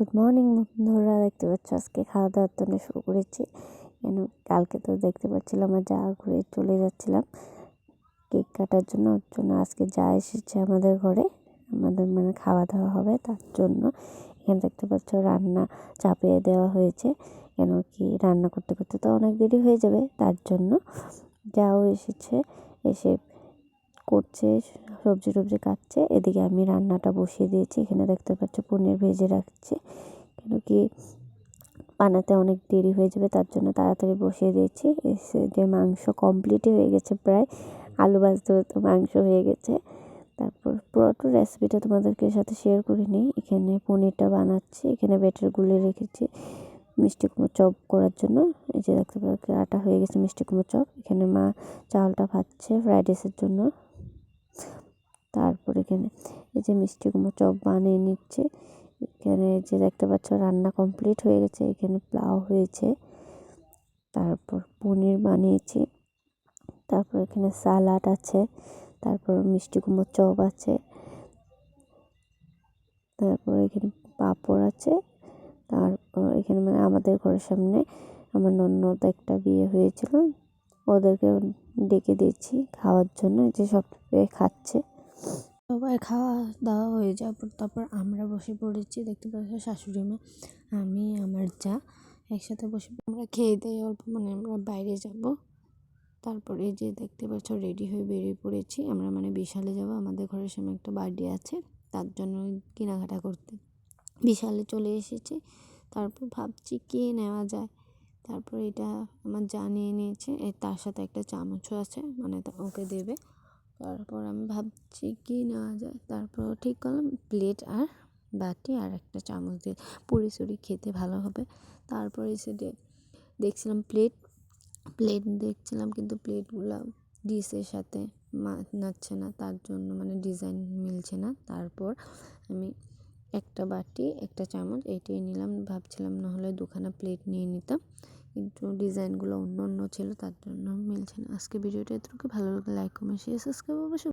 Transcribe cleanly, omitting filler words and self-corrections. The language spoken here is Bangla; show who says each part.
Speaker 1: গুড মর্নিং বন্ধুরা, দেখতে পাচ্ছ আজকে খাওয়া দাওয়ার জন্য শুরু করেছি। কেন কালকে তো দেখতে পাচ্ছিলাম আর যা ঘুরে চলে যাচ্ছিলাম কেক কাটার জন্য। ওর জন্য আজকে যা এসেছে আমাদের ঘরে, আমাদের মানে খাওয়া দাওয়া হবে তার জন্য। এখানে দেখতে পাচ্ছ রান্না চাপিয়ে দেওয়া হয়েছে, কেন কি রান্না করতে করতে তো অনেক দেরি হয়ে যাবে, তার জন্য যাও এসেছে এসে করছে, সবজি টবজি কাটছে। এদিকে আমি রান্নাটা বসিয়ে দিয়েছি। এখানে দেখতে পাচ্ছ পনির ভেজে রাখছি, কেন কি বানাতে অনেক দেরি হয়ে যাবে, তার জন্য তাড়াতাড়ি বসিয়ে দিয়েছি। এসে যে মাংস কমপ্লিটই হয়ে গেছে প্রায়, আলু ভাজতে তো মাংস হয়ে গেছে। তারপর পুরোটা রেসিপিটা তোমাদেরকে সাথে শেয়ার করিনি। এখানে পনিরটা বানাচ্ছি, এখানে ব্যাটার গুলে রেখেছি মিষ্টি কুমড়ো চপ করার জন্য। এই যে দেখতে পাচ্ছ আটা হয়ে গেছে মিষ্টি কুমড়ো চপ। এখানে মা চালটা ভাজছে ফ্রাইড রাইসের জন্য। তারপর এখানে এই যে মিষ্টি কুমড়ো চপ বানিয়ে নিচ্ছে। এখানে যে দেখতে পাচ্ছ রান্না কমপ্লিট হয়ে গেছে। এখানে পোলাও হয়েছে, তারপর পনির বানিয়েছি, তারপর এখানে সালাড আছে, তারপর মিষ্টি কুমড়ো চপ আছে, তারপর এখানে পাঁপড় আছে। তারপর এখানে মানে আমাদের ঘরের সামনে আমার ননদ একটা বিয়ে হয়েছিল, ওদেরকে ডেকে দিয়েছি খাওয়ার জন্য। যে সব খাচ্ছে, সবাই খাওয়া দাওয়া হয়ে যাওয়ার পর তারপর আমরা বসে পড়েছি। দেখতে পাচ্ছি শাশুড়ি মা, আমি, আমার যা একসাথে বসে আমরা খেয়ে দিয়ে অল্প মানে আমরা বাইরে যাব। তারপরে যে দেখতে পাচ্ছ রেডি হয়ে বেরিয়ে পড়েছি আমরা, মানে বিশালে যাব। আমাদের ঘরের সামনে একটা বার্থডে আছে, তার জন্য কেনাকাটা করতে বিশালে চলে এসেছি। তারপর ভাবছি কে নেওয়া যায়। তারপর এটা আমার যা নিয়ে নিয়েছে, তার সাথে একটা চামচও আছে, মানে ওকে দেবে। তারপর আমি ভাবছি কি নেওয়া যায়, তারপর ঠিক করলাম প্লেট আর বাটি আর একটা চামচ দিয়ে পুরি সুরি খেতে ভালো হবে। তারপর এসে দেখছিলাম প্লেট দেখছিলাম, কিন্তু প্লেটগুলো ডিশের সাথে মানাচ্ছে না, তার জন্য মানে ডিজাইন মিলছে না। তারপর আমি একটা বাটি একটা চামচ এইটাই নিলাম। ভাবছিলাম নাহলে দুখানা প্লেট নিয়ে নিতাম, কিন্তু ডিজাইনগুলো অন্য অন্য ছিল, তার জন্য মিলছে না। আজকে ভিডিওটা এতটুকু, ভালো লাগলে লাইক কমেন্ট শেয়ার সাবস্ক্রাইব অবশ্যই।